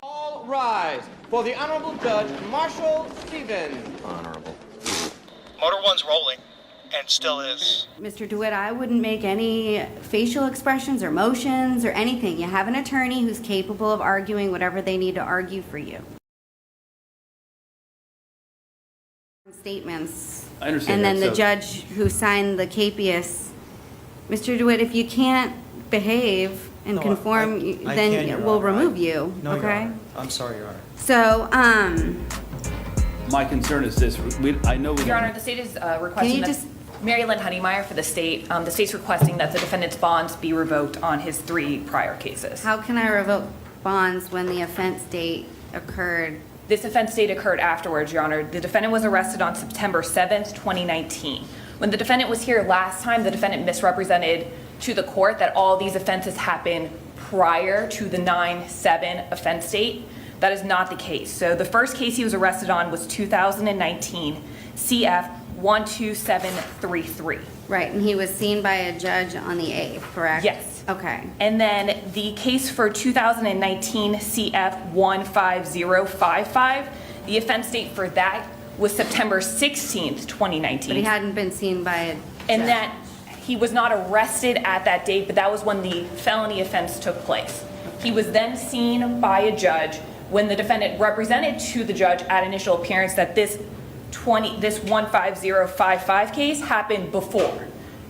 All rise for the Honorable Judge Marshall Stevens. Honorable. Motor one's rolling, and still is. Mr. Dewitte, I wouldn't make any facial expressions or motions or anything. You have an attorney who's capable of arguing whatever they need to argue for you. Statements. I understand and then that, the judge who signed the capious. Mr. Dewitte, if you can't behave and conform, then we'll remove you. No, okay? Your Honor. I'm sorry, Your Honor. So, my concern is this. I know we Your Honor, the state is requesting that Mary Lynn Honeymeyer for the state. The state's requesting that the defendant's bonds be revoked on his 3 prior cases. how can I revoke bonds when the offense date occurred? This offense date occurred afterwards, Your Honor. The defendant was arrested on September 7th, 2019. When the defendant was here last time, the defendant misrepresented to the court that all these offenses happened prior to the 9/7 offense date. That is not the case. So the first case he was arrested on was 2019 CF 12733. Right, and he was seen by a judge on the 8th, correct? Yes. Okay. And then the case for 2019 CF 15055, the offense date for that was September 16th, 2019. But he hadn't been seen by a judge. And that he was not arrested at that date, but that was when the felony offense took place. He was then seen by a judge when the defendant represented to the judge at initial appearance that this 15055 case happened before.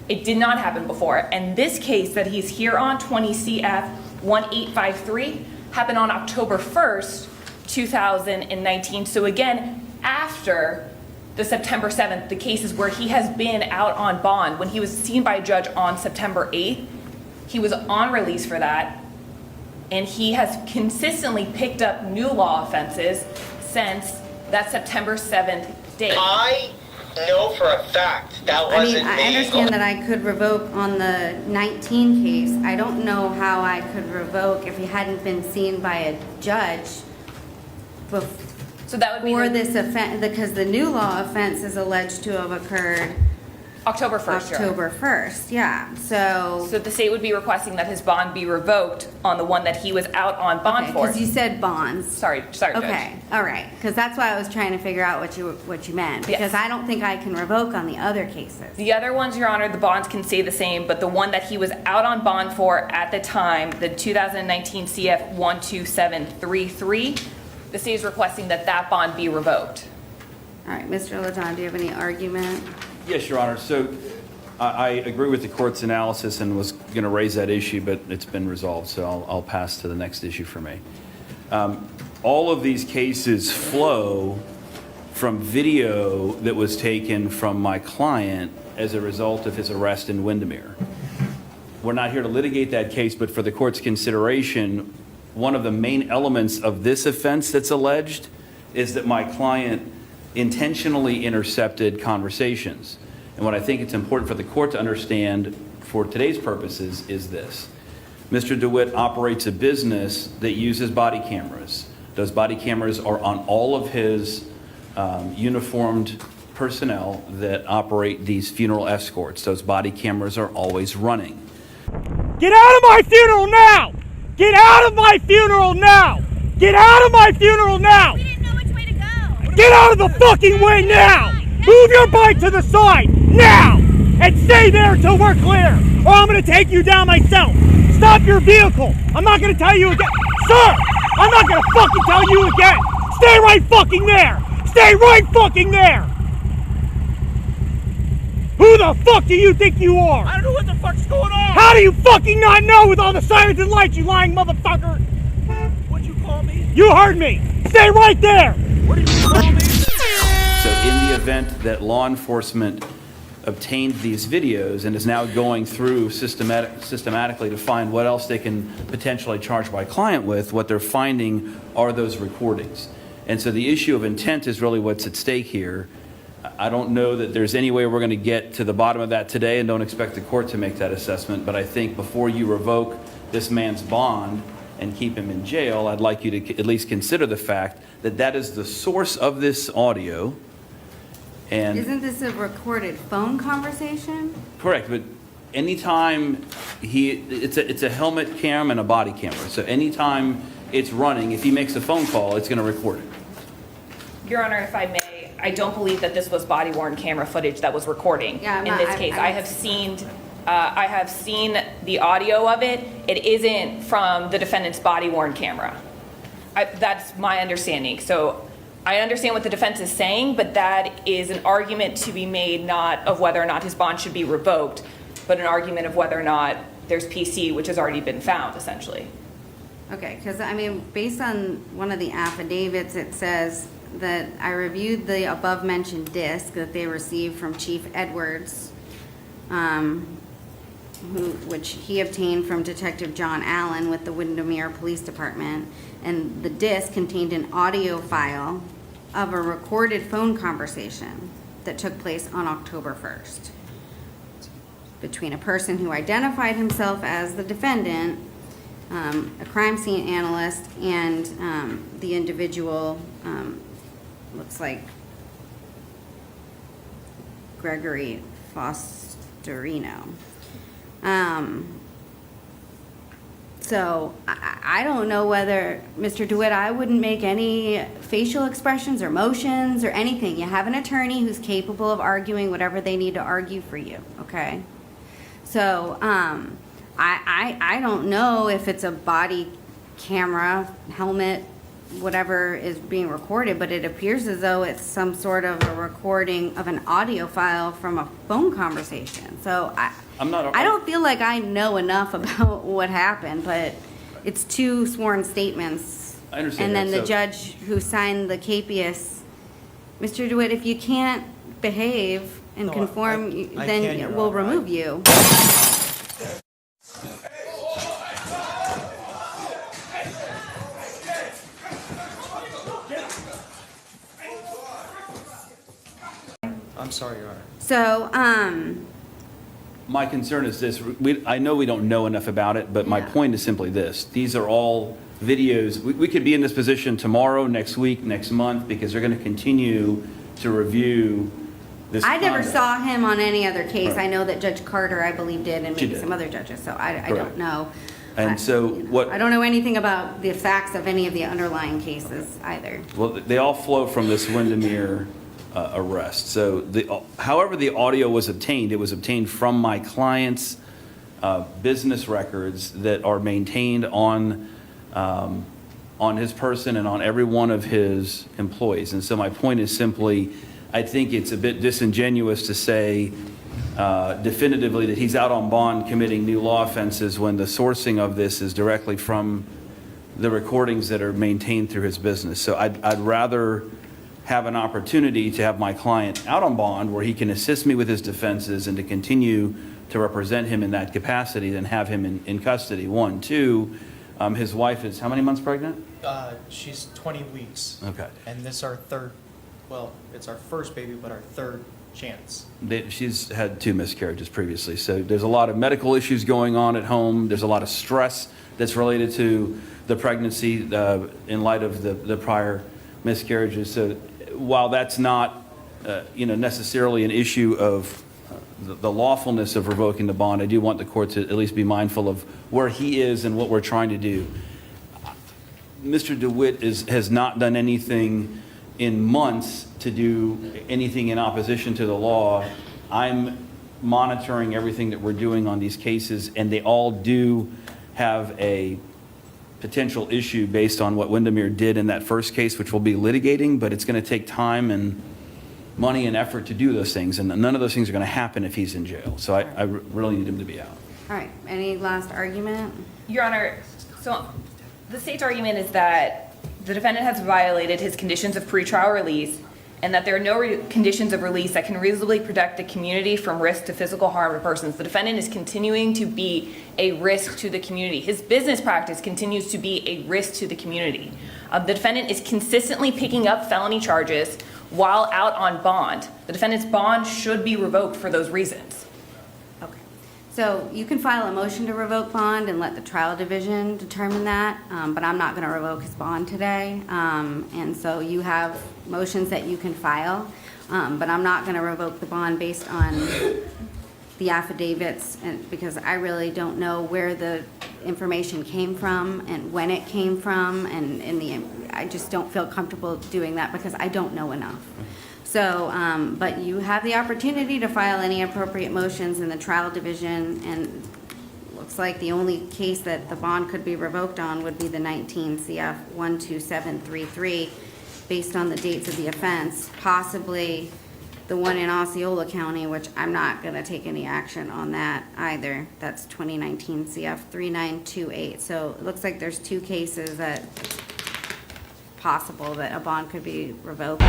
It did not happen before. And this case that he's here on, 20 CF 1853, happened on October 1st, 2019. So again, after the September 7th, the cases where he has been out on bond. When he was seen by a judge on September 8th, he was on release for that. And he has consistently picked up new law offenses since that September 7th date. I know for a fact that wasn't me. I understand that I could revoke on the 19 case. I don't know how I could revoke if he hadn't been seen by a judge So that would be before this offense, because the new law offense is alleged to have occurred October 1st. October 1st, yeah. So the state would be requesting that his bond be revoked on the one that he was out on bond for. because you said bonds. Sorry, Judge. Okay, all right, because that's why I was trying to figure out what you meant. Because Yes. I don't think I can revoke on the other cases. The other ones, Your Honor, the bonds can stay the same, but the one that he was out on bond for at the time, the 2019 CF 12733, the state is requesting that that bond be revoked. All right, Mr. LaJohn, do you have any argument? Yes, Your Honor. So I agree with the court's analysis and was going to raise that issue, but it's been resolved, so I'll pass to the next issue for me. All of these cases flow from video that was taken from my client as a result of his arrest in Windermere. We're not here to litigate that case, but for the court's consideration, one of the main elements of this offense that's alleged is that my client intentionally intercepted conversations. And what I think it's important for the court to understand for today's purposes is this. Mr. Dewitte operates a business that uses body cameras. Those body cameras are on all of his uniformed personnel that operate these funeral escorts. Those body cameras are always running. Get out of my funeral now! Get out of my funeral now! Get out of my funeral now! We didn't know which way to go. Get out of the fucking way now! Move your bike to the side, now! And stay there till we're clear, or I'm gonna take you down myself. Stop your vehicle! I'm not gonna tell you again. Sir! I'm not gonna fucking tell you again! Stay right fucking there! Stay right fucking there! Who the fuck do you think you are? I don't know what the fuck's going on. How do you fucking not know with all the sirens and lights, you lying motherfucker? What'd you call me? You heard me! Stay right there! What did you call me? So in the event that law enforcement obtained these videos and is now going through systematically to find what else they can potentially charge my client with, what they're finding are those recordings. And so the issue of intent is really what's at stake here. I don't know that there's any way we're going to get to the bottom of that today, and don't expect the court to make that assessment. But I think before you revoke this man's bond and keep him in jail, I'd like you to at least consider the fact that that is the source of this audio. And Isn't this a recorded phone conversation? correct, but anytime it's a helmet cam and a body camera. So anytime it's running. If he makes a phone call, it's going to record it. Your Honor, if I may, I don't believe that this was body-worn camera footage that was recording Yeah, I'm in not- this case. I have seen the audio of it. It isn't from the defendant's body-worn camera. That's my understanding. So I understand what the defense is saying, but that is an argument to be made not of whether or not his bond should be revoked, but an argument of whether or not there's PC, which has already been found, essentially. Okay, because I mean, based on one of the affidavits, it says that I reviewed the above-mentioned disc that they received from Chief Edwards, which he obtained from Detective John Allen with the Windermere Police Department, and the disc contained an audio file of a recorded phone conversation that took place on October 1st between a person who identified himself as the defendant, a crime scene analyst, and the individual, looks like Gregory Fosterino. So I don't know whether, Mr. Dewitte, I wouldn't make any facial expressions or motions or anything. You have an attorney who's capable of arguing whatever they need to argue for you, okay? So I don't know if it's a body camera, helmet, whatever is being recorded, but it appears as though it's some sort of a recording of an audio file from a phone conversation. So I don't feel like I know enough about what happened, but it's two sworn statements. I understand And then that, the so- judge who signed the capias, Mr. DeWitt, if you can't behave and No, conform, I can, then Your we'll Honor. remove you. I'm sorry, Your Honor. So, My concern is this, I know we don't know enough about it, but my Yeah. point is simply this. These are all videos, we could be in this position tomorrow, next week, next month, because they're going to continue to review this I never conduct. saw him on any other case. Right. I know that Judge Carter, I believe, did, and She maybe did. some other judges, so I Correct. don't know. And so what- I don't know anything about the facts of any of the underlying cases either. Well, they all flow from this Windermere arrest. So however the audio was obtained, it was obtained from my client's business records that are maintained on his person and on every one of his employees. And so my point is simply, I think it's a bit disingenuous to say definitively that he's out on bond committing new law offenses when the sourcing of this is directly from the recordings that are maintained through his business. So I'd rather have an opportunity to have my client out on bond where he can assist me with his defenses and to continue to represent him in that capacity than have him in custody. One. Two, his wife is how many months pregnant? She's 20 weeks. Okay. And this our third, well, it's our first baby, but our third chance. She's had 2 miscarriages previously, so there's a lot of medical issues going on at home. There's a lot of stress that's related to the pregnancy in light of the prior miscarriages. So while that's not necessarily an issue of the lawfulness of revoking the bond, I do want the court to at least be mindful of where he is and what we're trying to do. Mr. DeWitte has not done anything in months to do anything in opposition to the law. I'm monitoring everything that we're doing on these cases, and they all do have a potential issue based on what Windermere did in that first case, which we'll be litigating, but it's going to take time and money and effort to do those things, and none of those things are going to happen if he's in jail. So I really need him to be out. All right, any last argument? Your Honor, so the state's argument is that the defendant has violated his conditions of pretrial release and that there are no conditions of release that can reasonably protect the community from risk to physical harm to persons. The defendant is continuing to be a risk to the community. His business practice continues to be a risk to the community. The defendant is consistently picking up felony charges while out on bond. The defendant's bond should be revoked for those reasons. Okay. So you can file a motion to revoke bond and let the trial division determine that, but I'm not going to revoke his bond today. And so you have motions that you can file, but I'm not going to revoke the bond based on the affidavits, and because I really don't know where the information came from and when it came from, and I just don't feel comfortable doing that because I don't know enough. So, but you have the opportunity to file any appropriate motions in the trial division, and looks like the only case that the bond could be revoked on would be the 19 CF 12733, based on the dates of the offense, possibly the one in Osceola County, which I'm not gonna take any action on that either. That's 2019 CF 3928. So it looks like there's two cases that it's possible that a bond could be revoked.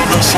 That's